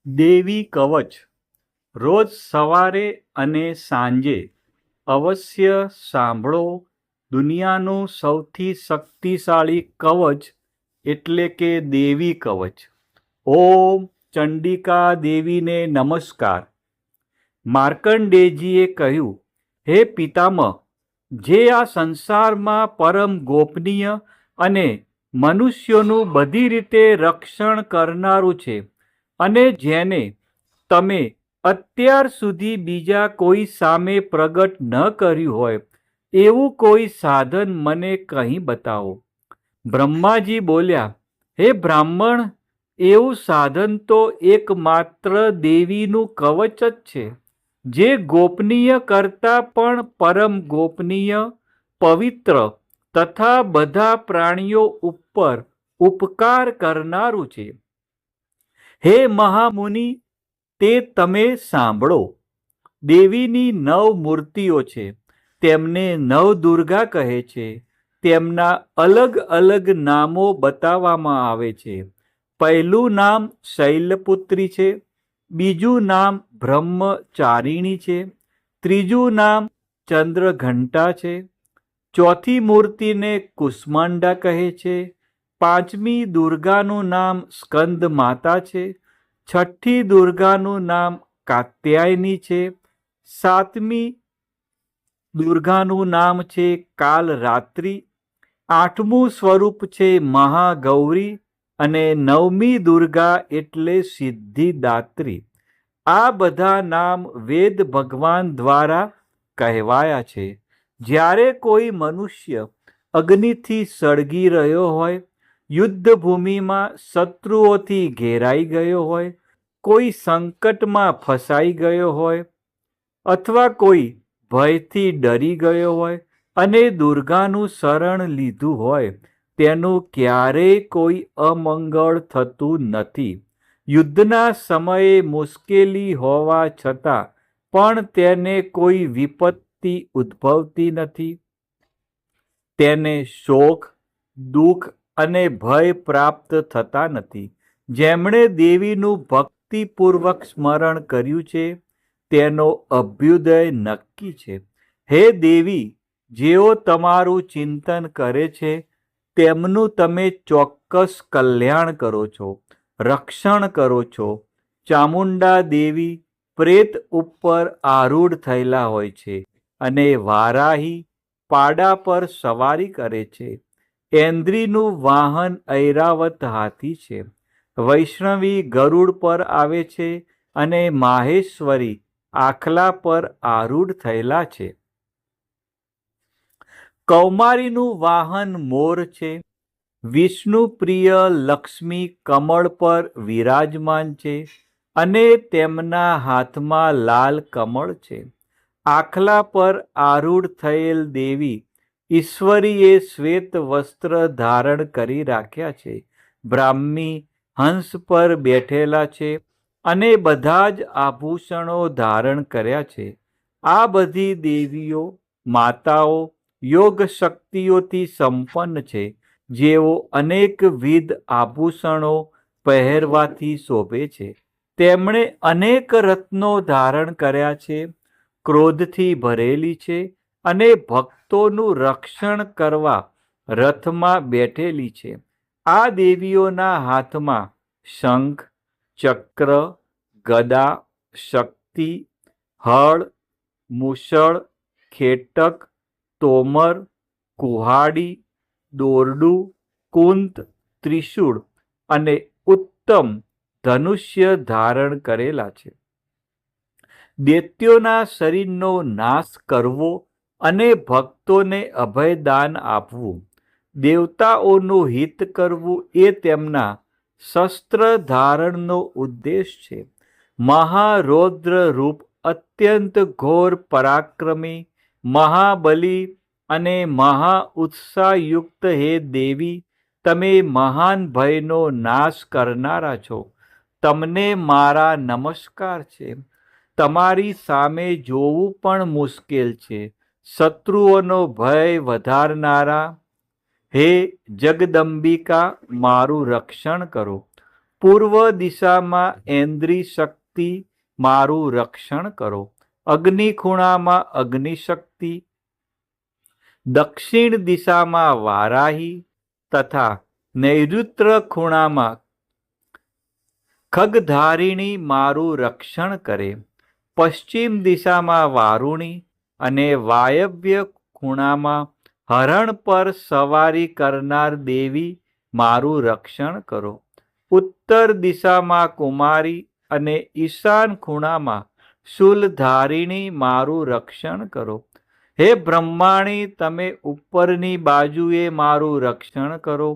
દેવી કવચ રોજ સવારે અને સાંજે અવશ્ય સાંભળો. દુનિયાનું સૌથી શક્તિશાળી કવચ એટલે કે દેવી કવચ. ઓમ ચંડિકા દેવીને નમસ્કાર. માર્કંડેયજીએ કહ્યું, હે પિતામહ, જે આ સંસારમાં પરમ ગોપનીય અને મનુષ્યોનું બધી રીતે રક્ષણ કરનારું છે, અને જેને તમે અત્યાર સુધી બીજા કોઈ સામે પ્રગટ ન કર્યું હોય એવું કોઈ સાધન મને કહી બતાવો. બ્રહ્માજી બોલ્યા, હે બ્રાહ્મણ, એવું સાધન તો એકમાત્ર દેવીનું કવચ જ છે, જે ગોપનીય કરતાં પણ પરમ ગોપનીય, પવિત્ર તથા બધા પ્રાણીઓ ઉપર ઉપકાર કરનારું છે. હે મહામુનિ, તે તમે સાંભળો. દેવીની 9 મૂર્તિઓ છે. તેમને નવદુર્ગા કહે છે. તેમના અલગ અલગ નામો બતાવવામાં આવે છે. પહેલું નામ શૈલપુત્રી છે, બીજું નામ બ્રહ્મચારિણી છે, ત્રીજું નામ ચંદ્રઘંટા છે, ચોથી મૂર્તિને કુષ્માંડા કહે છે, પાંચમી દુર્ગાનું નામ સ્કંદ માતા છે, છઠ્ઠી દુર્ગાનું નામ કાત્યાયની છે, સાતમી દુર્ગાનું નામ છે કાલરાત્રિ, આઠમું સ્વરૂપ છે મહાગૌરી, અને નવમી દુર્ગા એટલે સિદ્ધિદાત્રી. આ બધા નામ વેદ ભગવાન દ્વારા કહેવાયા છે. જ્યારે કોઈ મનુષ્ય અગ્નિથી સળગી રહ્યો હોય, યુદ્ધ ભૂમિમાં શત્રુઓથી ઘેરાઈ ગયો હોય, કોઈ સંકટમાં ફસાઈ ગયો હોય, અથવા કોઈ ભયથી ડરી ગયો હોય અને દુર્ગાનું શરણ લીધું હોય, તેનું ક્યારેય કોઈ અમંગળ થતું નથી. યુદ્ધના સમયે મુશ્કેલી હોવા છતાં પણ તેને કોઈ વિપત્તિ ઉદ્ભવતી નથી. તેને શોક, દુઃખ અને ભય પ્રાપ્ત થતા નથી. જેમણે દેવીનું ભક્તિપૂર્વક સ્મરણ કર્યું છે, તેનો અભ્યુદય નક્કી છે. હે દેવી, જેઓ તમારું ચિંતન કરે છે, તેમનું તમે ચોક્કસ કલ્યાણ કરો છો, રક્ષણ કરો છો. ચામુંડા દેવી પ્રેત ઉપર આરૂઢ થયેલા હોય છે, અને વારાહી પાડા પર સવારી કરે છે. ઐન્દ્રીનું વાહન ઐરાવત હાથી છે. વૈષ્ણવી ગરુડ પર આવે છે, અને માહેશ્વરી આખલા પર આરૂઢ થયેલા છે. કૌમારીનું વાહન મોર છે. વિષ્ણુ પ્રિય લક્ષ્મી કમળ પર વિરાજમાન છે, અને તેમના હાથમાં લાલ કમળ છે. આખલા પર આરૂઢ થયેલ દેવી ઈશ્વરીએ શ્વેત વસ્ત્ર ધારણ કરી રાખ્યા છે. બ્રાહ્મી હંસ પર બેઠેલા છે, અને બધા જ આભૂષણો ધારણ કર્યા છે. આ બધી દેવીઓ માતાઓ યોગ શક્તિઓથી સંપન્ન છે, જેઓ અનેકવિધ આભૂષણો પહેરવાથી શોભે છે. તેમણે અનેક રત્નો ધારણ કર્યા છે, ક્રોધથી ભરેલી છે, અને ભક્તોનું રક્ષણ કરવા રથમાં બેઠેલી છે. આ દેવીઓના હાથમાં શંખ, ચક્ર, ગદા, શક્તિ, હળ, મૂષળ, ખેટક, તોમર, કુહાડી, દોરડું, કુંત, ત્રિશૂળ અને ઉત્તમ ધનુષ્ય ધારણ કરેલા છે. દૈત્યોના શરીરનો નાશ કરવો અને ભક્તોને અભયદાન આપવું, દેવતાઓનું હિત કરવું એ તેમના શસ્ત્ર ધારણનો ઉદ્દેશ છે. મહારૌદ્ર રૂપ, અત્યંત ઘોર પરાક્રમી, મહાબલી અને મહા ઉત્સાહયુક્ત હે દેવી, તમે મહાન ભયનો નાશ કરનારા છો. તમને મારા નમસ્કાર છે. તમારી સામે જોવું પણ મુશ્કેલ છે. શત્રુઓનો ભય વધારનારા, હે જગદંબિકા, મારું રક્ષણ કરો. પૂર્વ દિશામાં ઐન્દ્રી શક્તિ મારું રક્ષણ કરો. અગ્નિ ખૂણામાં અગ્નિ શક્તિ, દક્ષિણ દિશામાં વારાહી તથા નૈઋત્ય ખૂણામાં ખગધારિણી મારું રક્ષણ કરે. પશ્ચિમ દિશામાં વારુણી અને વાયવ્ય ખૂણામાં હરણ પર સવારી કરનાર દેવી મારું રક્ષણ કરો. ઉત્તર દિશામાં કુમારી અને ઈશાન ખૂણામાં શૂલધારિણી મારું રક્ષણ કરો. હે બ્રહ્માણી, તમે ઉપરની બાજુએ મારું રક્ષણ કરો.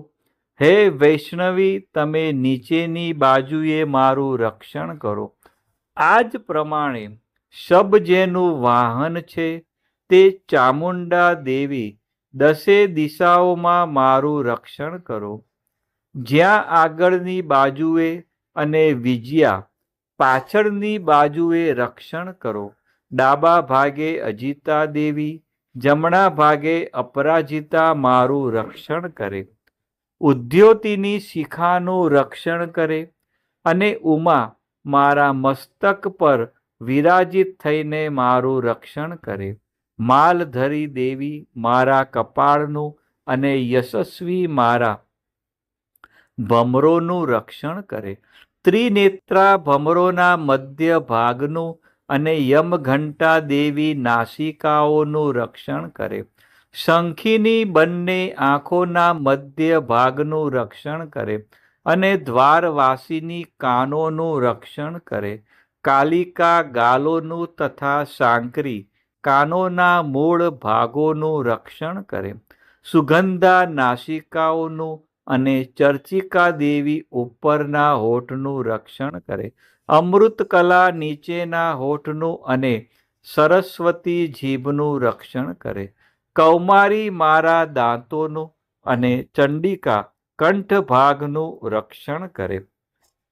હે વૈષ્ણવી, તમે નીચેની બાજુએ મારું રક્ષણ કરો. આ જ પ્રમાણે શબ જેનું વાહન છે તે ચામુંડા દેવી દસે દિશાઓમાં મારું રક્ષણ કરો. જ્યાં આગળની બાજુએ અને વિજયા પાછળની બાજુએ રક્ષણ કરો. ડાબા ભાગે અજિતા દેવી, જમણા ભાગે અપરાજિતા મારું રક્ષણ કરે. ઉદ્યોતિની શિખાનું રક્ષણ કરે અને ઉમા મારા મસ્તક પર વિરાજિત થઈને મારું રક્ષણ કરે. માલધરી દેવી મારા કપાળનું અને યશસ્વી મારા ભમરોનું રક્ષણ કરે. ત્રિનેત્રા ભમરોના મધ્ય ભાગનું અને યમઘંટા દેવી નાસિકાઓનું રક્ષણ કરે. શંખીની બંને આંખોના મધ્ય ભાગનું રક્ષણ કરે અને દ્વારવાસીની કાનોનું રક્ષણ કરે. કાલિકા ગાલોનું તથા સાંકરી કાનોના મૂળ ભાગોનું રક્ષણ કરે. સુગંધા નાસિકાઓનું અને ચર્ચિકા દેવી ઉપરના હોઠનું રક્ષણ કરે. અમૃતકલા નીચેના હોઠનું અને સરસ્વતી જીભનું રક્ષણ કરે. કૌમારી મારા દાંતોનું અને ચંડિકા કંઠ ભાગનું રક્ષણ કરે.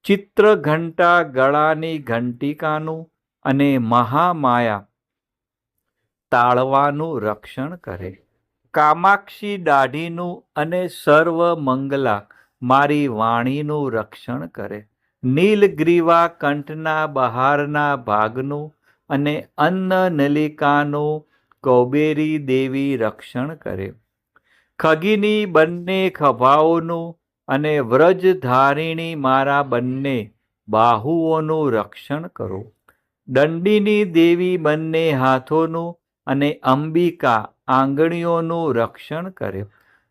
ચિત્રઘંટા ગળાની ઘંટિકાનું અને મહામાયા તાળવાનું રક્ષણ કરે. કામાક્ષી દાઢીનું અને સર્વ મંગલા મારી વાણીનું રક્ષણ કરે. નીલગ્રીવા કંઠના બહારના ભાગનું અને અન્ન નલિકાનું કૌબેરી દેવી રક્ષણ કરે. ખગીની બંને ખભાઓનું અને વ્રજધારિણી મારા બંને બાહુઓનું રક્ષણ કરો. દંડીની દેવી બંને હાથોનું અને અંબિકા આંગળીઓનું રક્ષણ કરે.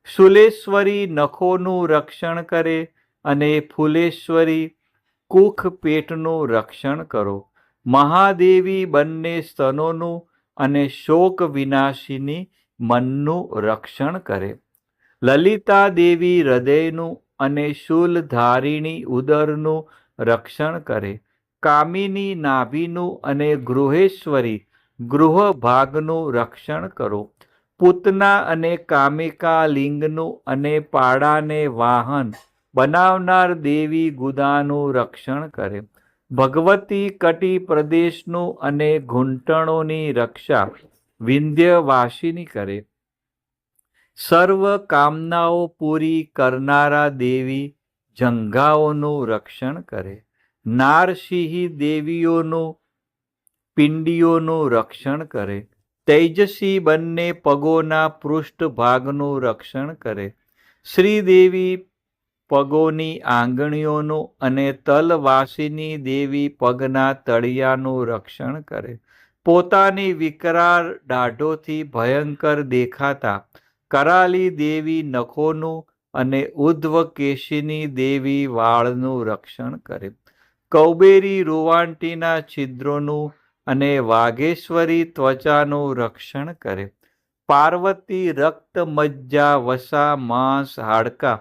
શુલેશ્વરી નખોનું રક્ષણ કરે અને ફૂલેશ્વરી કુખ પેટનું રક્ષણ કરો. મહાદેવી બંને સ્તનોનું અને શોક વિનાશિની મનનું રક્ષણ કરે. લલિતા દેવી હૃદયનું અને શૂલધારિણી ઉદરનું રક્ષણ કરે. કામિની નાભીનું અને ગૃહેશ્વરી ગૃહ ભાગનું રક્ષણ કરો. પૂતના અને કામિકા લિંગનું અને પાડાને વાહન બનાવનાર દેવી ગુદાનું રક્ષણ કરે. ભગવતી કટી પ્રદેશનું અને ઘૂંટણોની રક્ષા વિંધ્યવાસિની કરે. સર્વ કામનાઓ પૂરી કરનારા દેવી જંઘાઓનું રક્ષણ કરે. નારસિંહી દેવીઓનું પિંડીઓનું રક્ષણ કરે. તેજસી બંને પગોના પૃષ્ઠભાગનું રક્ષણ કરે. શ્રીદેવી પગોની આંગળીઓનું અને તલવાસીની દેવી પગના તળિયાનું રક્ષણ કરે. પોતાની વિકરાળ દાઢોથી ભયંકર દેખાતા કરાલી દેવી નખોનું અને ઉધ્વકેશિની દેવી વાળનું રક્ષણ કરે. કૌબેરી રૂવાંટીના છિદ્રોનું અને વાઘેશ્વરી ત્વચાનું રક્ષણ કરે. પાર્વતી રક્ત મજ્જા વસા માંસ હાડકા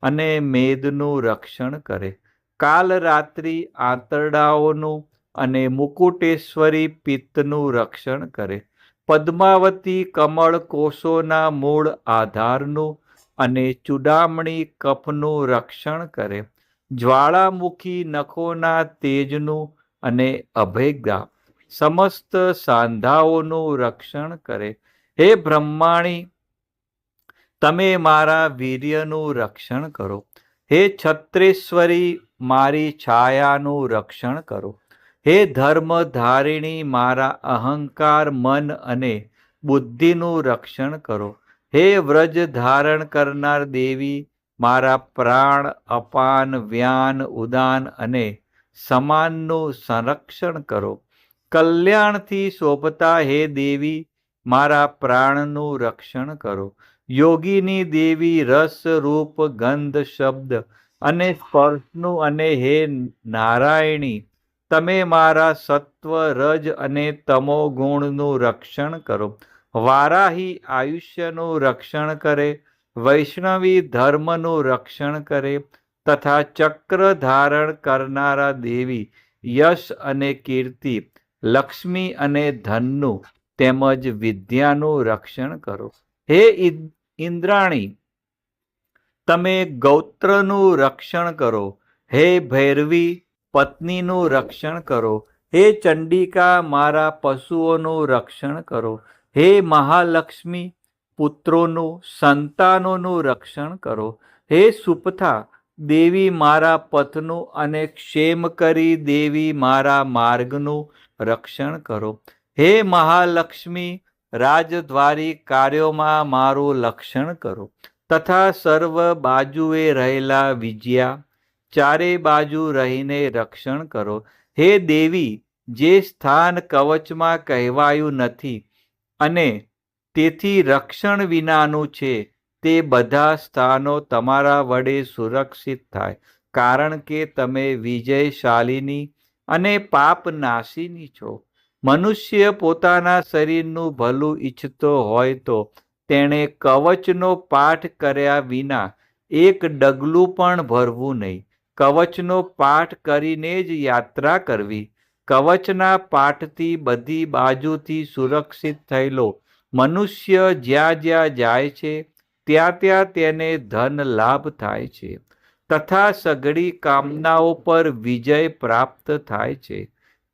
અને મેદનું રક્ષણ કરે. કાલરાત્રિ આંતરડાઓનું અને મુકુટેશ્વરી પિત્તનું રક્ષણ કરે. પદ્માવતી કમળ કોષોના મૂળ આધારનું અને ચૂડામણી કફનું રક્ષણ કરે. જ્વાળામુખી નખોના તેજનું અને અભેગા સમસ્ત સાંધાઓનું રક્ષણ કરે. હે બ્રહ્માણી, તમે મારા વીર્યનું રક્ષણ કરો. હે છત્રેશ્વરી, મારી છાયાનું રક્ષણ કરો. હે ધર્મ ધારિણી, મારા અહંકાર, મન અને બુદ્ધિનું રક્ષણ કરો. હે વ્રજ ધારણ કરનાર દેવી, મારા પ્રાણ, અપાન, વ્યાન, ઉદાન અને સમાનનું સંરક્ષણ કરો. કલ્યાણથી શોભતા હે દેવી, મારા પ્રાણનું રક્ષણ કરો. યોગીની દેવી, રસ, રૂપ, ગંધ, શબ્દ અને સ્પર્શનું અને હે નારાયણી, તમે મારા સત્વ, રજ અને તમો ગુણનું રક્ષણ કરો. વારાહી આયુષ્યનું રક્ષણ કરે, વૈષ્ણવી ધર્મનું રક્ષણ કરે તથા ચક્ર ધારણ કરનારા દેવી યશ અને કીર્તિ, લક્ષ્મી અને ધનનું તેમજ વિદ્યાનું રક્ષણ કરો. હે ઇન્દ્રાણી, તમે ગૌત્રનું રક્ષણ કરો. હે ભૈરવી, પત્નીનું રક્ષણ કરો. હે ચંડિકા, મારા પશુઓનું રક્ષણ કરો. હે મહાલક્ષ્મી, પુત્રોનું, સંતાનોનું રક્ષણ કરો. હે સુપથા દેવી, મારા પથનું અને ક્ષેમકરી દેવી, મારા માર્ગનું રક્ષણ કરો. હે મહાલક્ષ્મી, રાજદ્વારી કાર્યોમાં મારું રક્ષણ કરો તથા સર્વ બાજુએ રહેલા વિજયા, ચારે બાજુ રહીને રક્ષણ કરો. હે દેવી, જે સ્થાન કવચમાં કહેવાયું નથી અને તેથી રક્ષણ વિનાનું છે, તે બધા સ્થાનો તમારા વડે સુરક્ષિત થાય, કારણ કે તમે વિજયશાલિની અને પાપનાશીની છો. મનુષ્ય પોતાના શરીરનું ભલું ઈચ્છતો હોય તો તેણે કવચનો પાઠ કર્યા વિના એક ડગલું પણ ભરવું નહીં. કવચનો પાઠ કરીને જ યાત્રા કરવી. કવચના પાઠથી બધી બાજુથી સુરક્ષિત થયેલો મનુષ્ય જ્યાં જ્યાં જાય છે ત્યાં ત્યાં તેને ધન લાભ થાય છે તથા સઘળી કામનાઓ પર વિજય પ્રાપ્ત થાય છે.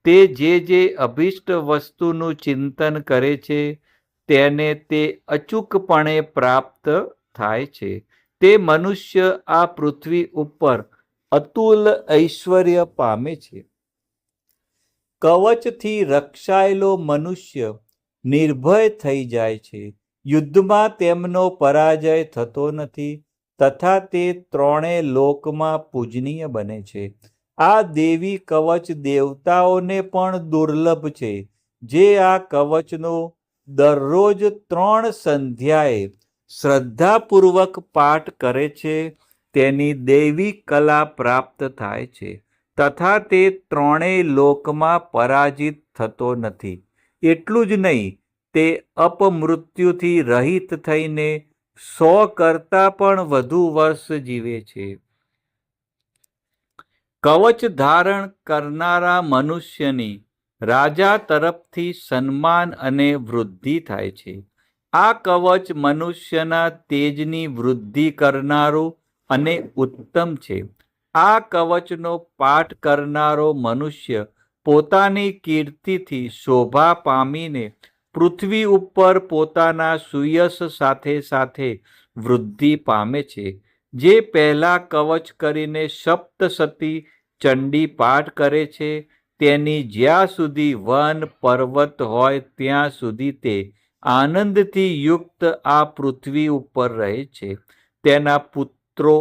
તે જે અભિષ્ટ વસ્તુનું ચિંતન કરે છે તેને તે અચૂકપણે પ્રાપ્ત થાય છે. તે મનુષ્ય આ પૃથ્વી ઉપર અતુલ ઐશ્વર્ય પામે છે. કવચથી રક્ષાયેલો મનુષ્ય નિર્ભય થઈ જાય છે. યુદ્ધમાં તેમનો પરાજય થતો નથી તથા તે ત્રણેય લોકમાં પૂજનીય બને છે. આ દેવી કવચ દેવતાઓને પણ દુર્લભ છે. જે આ કવચનો દરરોજ 3 સંધ્યાએ શ્રદ્ધાપૂર્વક પાઠ કરે છે તેની દૈવી કલા પ્રાપ્ત થાય છે તથા તે ત્રણેય લોકમાં પરાજિત થતો નથી. એટલું જ નહીં, તે અપમૃત્યુથી રહિત થઈને 100 કરતાં પણ વધુ વર્ષ જીવે છે. કવચ ધારણ કરનારા મનુષ્યની રાજા તરફથી સન્માન અને વૃદ્ધિ થાય છે. આ કવચ મનુષ્યના તેજની વૃદ્ધિ કરનારું અને ઉત્તમ છે. આ કવચનો પાઠ કરનારો મનુષ્ય પોતાની કીર્તિથી શોભા પામીને પૃથ્વી ઉપર પોતાના સુયશ સાથે સાથે વૃદ્ધિ પામે છે. જે પહેલા કવચ કરીને સપ્તસતી ચંડી પાઠ કરે છે તેની જ્યાં સુધી વન પર્વત હોય ત્યાં સુધી તે આનંદથી યુક્ત આ પૃથ્વી ઉપર રહે છે. તેના પુત્રો,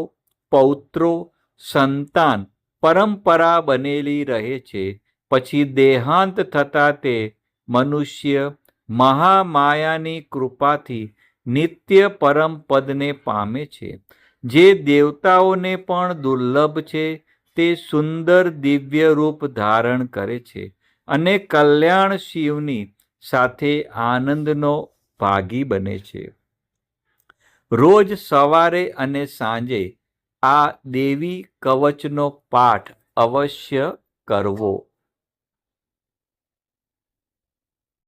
પૌત્રો, સંતાન પરંપરા બનેલી રહે છે. પછી દેહાંત થતાં તે મનુષ્ય મહામાયાની કૃપાથી નિત્ય પરમ પદને પામે છે. જે દેવતાઓને પણ દુર્લભ છે તે સુંદર દિવ્ય રૂપ ધારણ કરે છે અને કલ્યાણ શિવની સાથે આનંદનો ભાગી બને છે. રોજ સવારે અને સાંજે આ દેવી કવચનો પાઠ અવશ્ય કરવો.